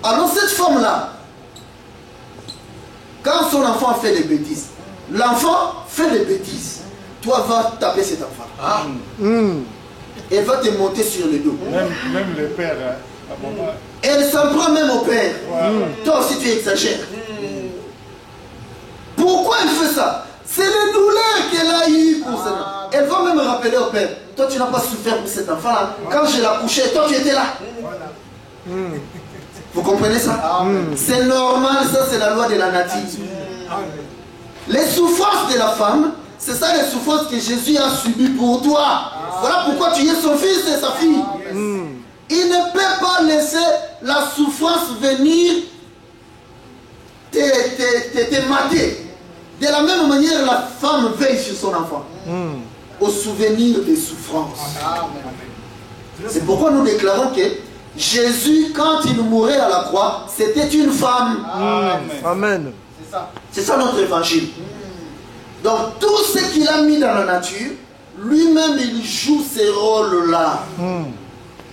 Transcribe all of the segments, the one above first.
Alors cette femme-là, quand son enfant fait des bêtises, l'enfant fait des bêtises, toi vas taper cet enfant. Ah. Elle va te monter sur le dos. Même le père, hein, à un moment... Elle s'en prend même au père. Toi aussi tu exagères. Pourquoi elle fait ça? C'est les douleurs qu'elle a eues pour ça. Elle va même rappeler au père. Toi tu n'as pas souffert pour cet enfant-là. Quand je l'ai accouché, toi tu étais là. Vous comprenez ça? C'est normal, ça c'est la loi de la nature. Les souffrances de la femme, c'est ça les souffrances que Jésus a subies pour toi. Voilà pourquoi tu es son fils et sa fille. Il ne peut pas laisser la souffrance venir te mater. De la même manière, la femme veille sur son enfant. Au souvenir des souffrances. C'est pourquoi nous déclarons que Jésus, quand il mourait à la croix, c'était une femme. Amen. C'est ça notre évangile. Donc tout ce qu'il a mis dans la nature, lui-même il joue ces rôles-là.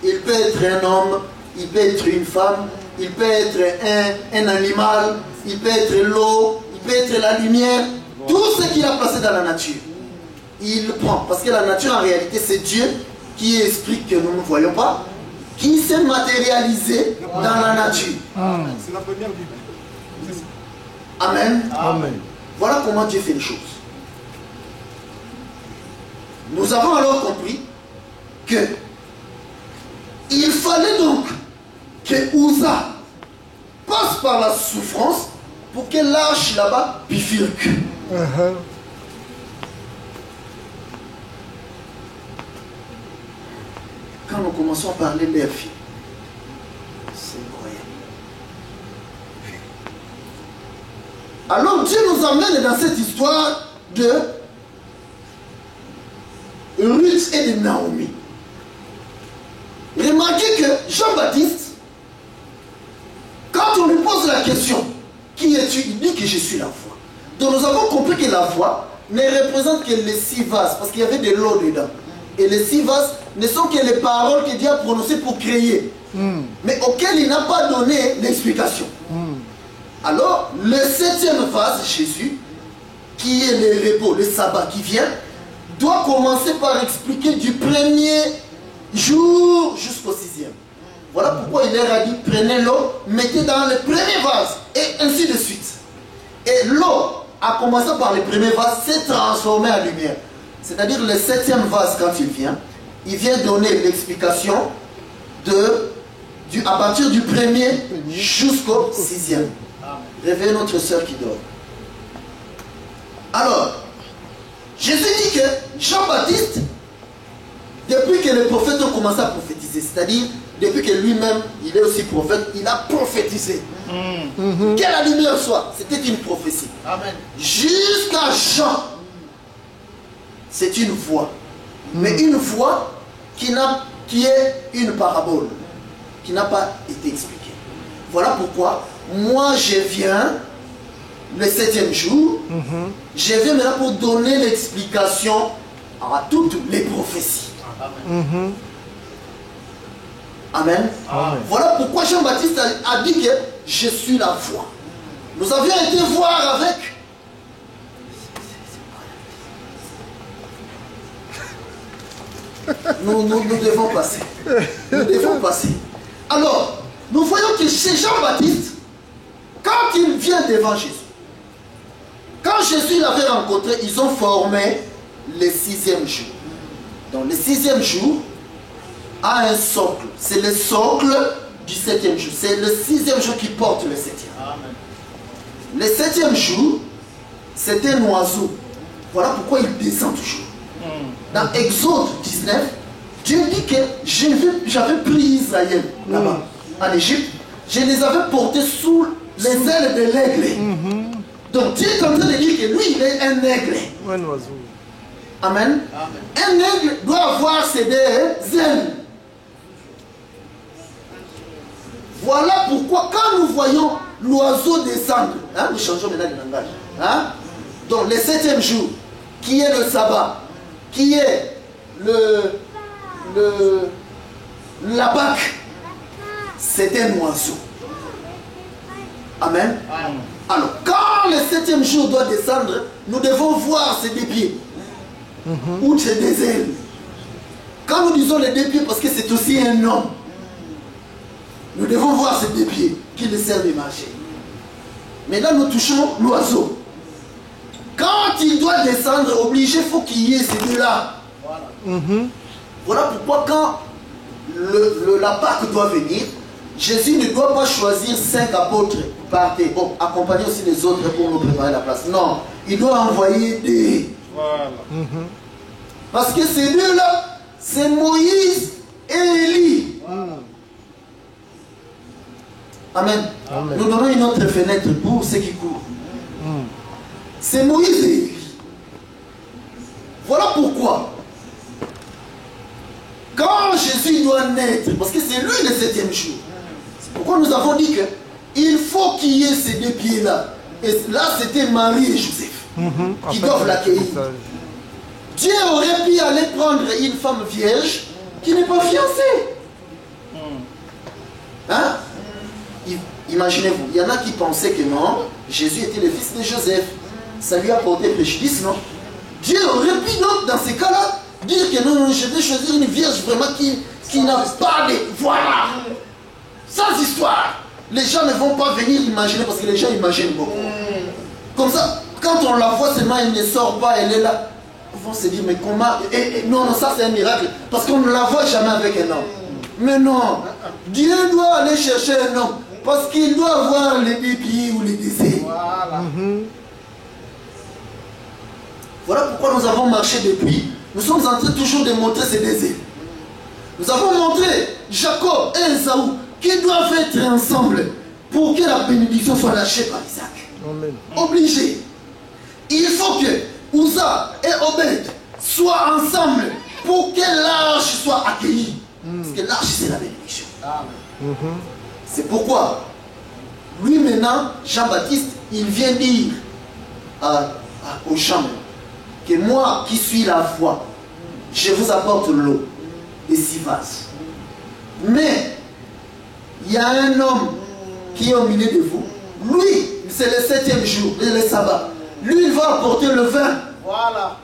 Il peut être un homme, il peut être une femme, il peut être un animal, il peut être l'eau, il peut être la lumière. Tout ce qu'il a placé dans la nature, il le prend. Parce que la nature en réalité c'est Dieu qui est esprit que nous ne voyons pas, qui s'est matérialisé dans la nature. C'est la première Bible. Amen. Amen. Voilà comment Dieu fait les choses. Nous avons alors compris que il fallait donc que Uza passe par la souffrance pour qu'elle lâche là-bas bifurque. Quand nous commençons à parler de leur fille, c'est incroyable. Alors Dieu nous amène dans cette histoire de Ruth et de Naomi. Remarquez que Jean-Baptiste, quand on lui pose la question, qui es-tu? Il dit que je suis la voix. Donc nous avons compris que la voix ne représente que les 6 vases, parce qu'il y avait de l'eau dedans. Et les 6 vases ne sont que les paroles que Dieu a prononcées pour créer, mais auxquelles il n'a pas donné d'explication. Alors, le 7e vase, Jésus, qui est le repos, le sabbat qui vient, doit commencer par expliquer du premier jour jusqu'au 6e. Voilà pourquoi il leur a dit, prenez l'eau, mettez dans le premier vase, et ainsi de suite. Et l'eau, à commencer par le premier vase, s'est transformée en lumière. C'est-à-dire le 7e vase, quand il vient donner l'explication à partir du premier jusqu'au 6e. Réveillez notre soeur qui dort. Alors, Jésus dit que Jean-Baptiste, depuis que les prophètes ont commencé à prophétiser, c'est-à-dire depuis que lui-même, il est aussi prophète, il a prophétisé. Que la lumière soit, c'était une prophétie. Amen. Jusqu'à Jean, c'est une voix. Mais une voix qui est une parabole, qui n'a pas été expliquée. Voilà pourquoi, moi je viens, le 7e jour, je viens maintenant pour donner l'explication à toutes les prophéties. Amen. Amen. Voilà pourquoi Jean-Baptiste a dit que je suis la voix. Nous avions été voir avec nous devons passer. Nous devons passer. Alors, nous voyons que chez Jean-Baptiste, quand il vient devant Jésus, quand Jésus l'avait rencontré, ils ont formé le 6e jour. Donc le 6e jour a un socle. C'est le socle du 7e jour. C'est le 6e jour qui porte le 7e. Le 7e jour, c'est un oiseau. Voilà pourquoi il descend toujours. Dans Exode 19, Dieu dit que j'avais pris Israël là-bas, en Égypte. Je les avais portés sous les ailes de l'aigle. Donc Dieu est en train de dire que lui, il est un aigle. Un oiseau. Amen. Un aigle doit avoir ses ailes. Voilà pourquoi quand nous voyons l'oiseau descendre, nous changeons maintenant de langage. Donc le 7e jour, qui est le sabbat, qui est la Pâque, c'est un oiseau. Amen. Alors, quand le 7e jour doit descendre, nous devons voir ses deux pieds. Ou ses deux ailes. Quand nous disons les deux pieds, parce que c'est aussi un homme, nous devons voir ces deux pieds qui le servent de marcher. Mais là, nous touchons l'oiseau. Quand il doit descendre, obligé, il faut qu'il y ait ces deux-là. Voilà pourquoi quand la Pâque doit venir, Jésus ne doit pas choisir 5 apôtres par terre. Bon, accompagner aussi les autres pour nous préparer la place. Non, il doit envoyer des. Voilà. Parce que ces deux-là, c'est Moïse et Élie. Amen. Amen. Nous donnons une autre fenêtre pour ceux qui courent. C'est Moïse et Élie. Voilà pourquoi. Quand Jésus doit naître, parce que c'est lui le 7e jour, c'est pourquoi nous avons dit qu'il faut qu'il y ait ces deux pieds-là. Et là, c'était Marie et Joseph qui doivent l'accueillir. Dieu aurait pu aller prendre une femme vierge qui n'est pas fiancée. Hein? Imaginez-vous, il y en a qui pensaient que non, Jésus était le fils de Joseph. Ça lui a porté préjudice, non? Dieu aurait pu donc, dans ces cas-là, dire que non, je vais choisir une vierge vraiment qui n'a pas de... Voilà. Sans histoire. Les gens ne vont pas venir imaginer, parce que les gens imaginent beaucoup. Comme ça, quand on la voit seulement, elle ne sort pas, elle est là. Ils vont se dire, mais comment... non, ça c'est un miracle. Parce qu'on ne la voit jamais avec un homme. Mais non. Dieu doit aller chercher un homme. Parce qu'il doit avoir les deux pieds ou les désirs. Voilà. Voilà pourquoi nous avons marché depuis. Nous sommes en train toujours de montrer ces désirs. Nous avons montré Jacob et Esaü qui doivent être ensemble pour que la bénédiction soit lâchée par Isaac. Amen. Obligé. Il faut que Uza et Obed soient ensemble pour que l'arche soit accueillie. Parce que l'arche, c'est la bénédiction. C'est pourquoi, lui maintenant, Jean-Baptiste, il vient dire aux gens que moi qui suis la voie, je vous apporte l'eau des 6 vases. Mais il y a un homme qui est au milieu de vous. Lui, c'est le 7e jour, le sabbat. Lui, il va apporter le vin. Voilà.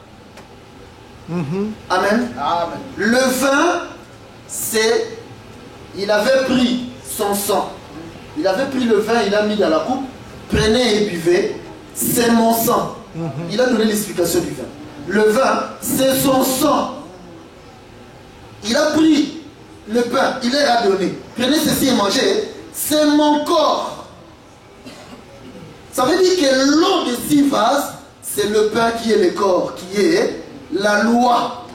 Amen. Amen. Le vin, c'est... Il avait pris son sang. Il avait pris le vin, il a mis dans la coupe. Prenez et buvez. C'est mon sang. Il a donné l'explication du vin. Le vin, c'est son sang. Il a pris le pain, il leur a donné. Prenez ceci et mangez. C'est mon corps. Ça veut dire que l'eau de 6 vases, c'est le pain qui est le corps, qui est la loi.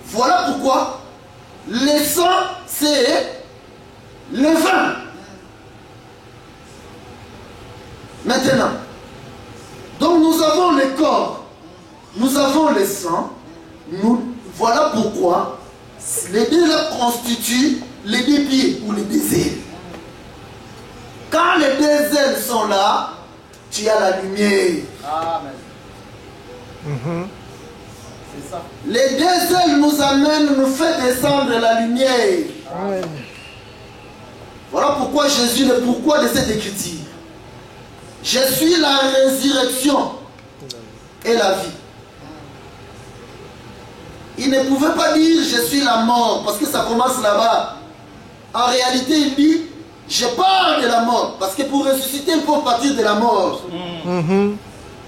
Voilà pourquoi le sang, c'est le vin. Maintenant, donc nous avons le corps, nous avons le sang, voilà pourquoi les deux là constituent les deux pieds ou les deux ailes. Quand les deux ailes sont là, tu as la lumière. Amen. C'est ça. Les deux ailes nous amènent, nous fait descendre la lumière. Amen. Voilà pourquoi Jésus, le pourquoi de cette écriture. Je suis la résurrection et la vie. Il ne pouvait pas dire je suis la mort parce que ça commence là-bas. En réalité, il dit je pars de la mort parce que pour ressusciter, il faut partir de la mort.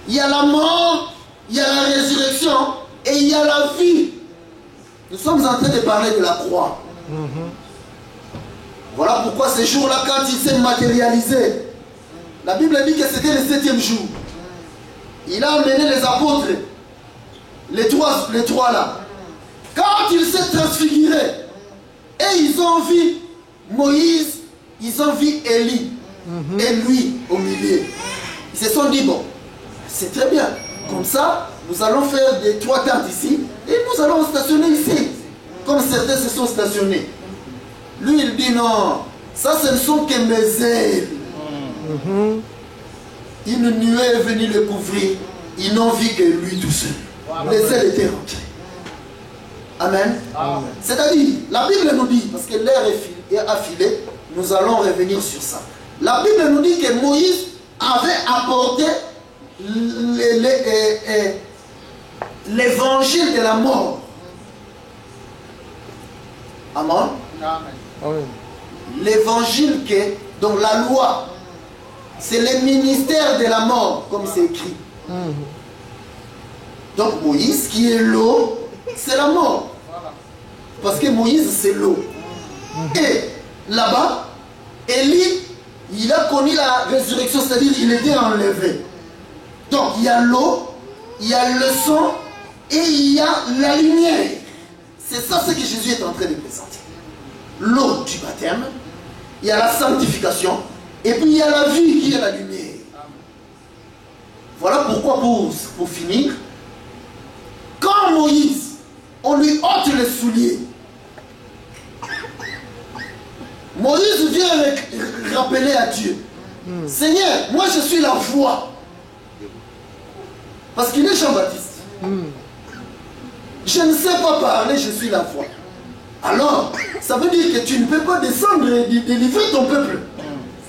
Il y a la mort, il y a la résurrection et il y a la vie. Nous sommes en train de parler de la croix. Voilà pourquoi ce jour-là, quand il s'est matérialisé, la Bible dit que c'était le 7e jour. Il a amené les apôtres, les trois là. Quand il s'est transfiguré, et ils ont vu Moïse, ils ont vu Élie, et lui au milieu. Ils se sont dit, bon, c'est très bien. Comme ça, nous allons faire des 3 tentes ici, et nous allons stationner ici. Comme certains se sont stationnés. Lui, il dit, non, ça ce ne sont que mes ailes. Une nuée est venue le couvrir. Ils n'ont vu que lui tout seul. Les ailes étaient rentrées. Amen. C'est-à-dire, la Bible nous dit, parce que l'air est affilé, nous allons revenir sur ça. La Bible nous dit que Moïse avait apporté l'évangile de la mort. Amen. Amen. L'évangile que, donc la loi, c'est le ministère de la mort, comme c'est écrit. Donc Moïse qui est l'eau, c'est la mort. Parce que Moïse c'est l'eau. Et là-bas, Élie, il a connu la résurrection, c'est-à-dire il était enlevé. Donc il y a l'eau, il y a le sang et il y a la lumière. C'est ça ce que Jésus est en train de présenter. L'eau du baptême, il y a la sanctification et puis il y a la vie qui est la lumière. Voilà pourquoi pour finir, quand Moïse, on lui ôte les souliers, Moïse vient rappeler à Dieu, Seigneur, moi je suis la voix. Parce qu'il est Jean-Baptiste. Je ne sais pas parler, je suis la voix. Alors, ça veut dire que tu ne peux pas descendre et délivrer ton peuple.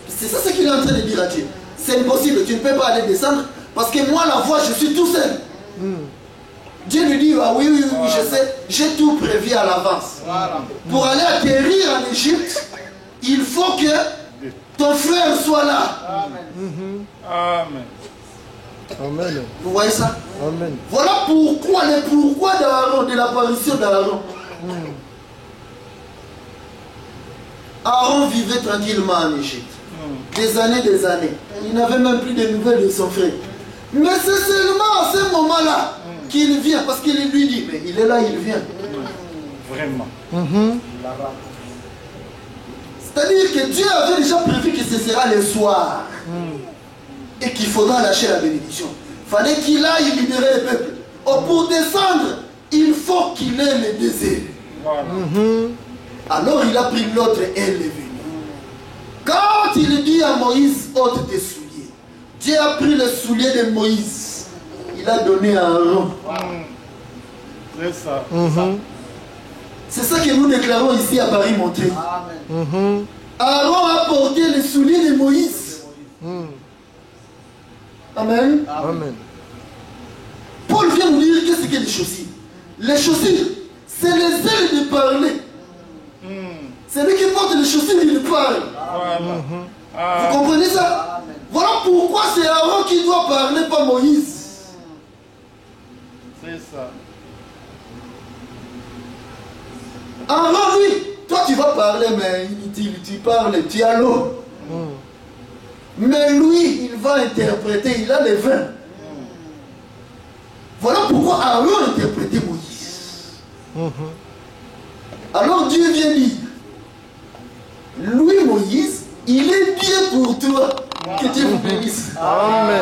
C'est ça ce qu'il est en train de dire à Dieu. C'est impossible, tu ne peux pas aller descendre parce que moi la voix, je suis tout seul. Dieu lui dit, ah oui, oui, oui, je sais, j'ai tout prévu à l'avance. Pour aller atterrir en Égypte, il faut que ton frère soit là. Amen. Amen. Vous voyez ça? Amen. Voilà pourquoi, le pourquoi d'Aaron, de l'apparition d'Aaron. Aaron vivait tranquillement en Égypte. Des années, des années. Il n'avait même plus de nouvelles de son frère. Mais c'est seulement à ce moment-là qu'il vient, parce qu'il lui dit, mais il est là, il vient. Vraiment. C'est-à-dire que Dieu avait déjà prévu que ce sera le soir. Et qu'il faudra lâcher la bénédiction. Il fallait qu'il aille libérer le peuple. Oh, pour descendre, il faut qu'il ait le désir. Alors il a pris l'autre et elle est venue. Quand il dit à Moïse, ôte tes souliers, Dieu a pris le soulier de Moïse. Il a donné à Aaron. C'est ça. C'est ça que nous déclarons ici à Paris-Montré. Aaron a porté le soulier de Moïse. Amen. Amen. Paul vient nous dire qu'est-ce que les chaussures. Les chaussures, c'est les ailes de parler. Celui qui porte les chaussures, il parle. Vous comprenez ça? Voilà pourquoi c'est Aaron qui doit parler, pas Moïse. C'est ça. Aaron, lui, toi tu vas parler, mais tu parles, tu as l'eau. Mais lui, il va interpréter, il a les vins. Voilà pourquoi Aaron interprétait Moïse. Alors Dieu vient dire, lui Moïse, il est bien pour toi. Que Dieu vous bénisse. Amen.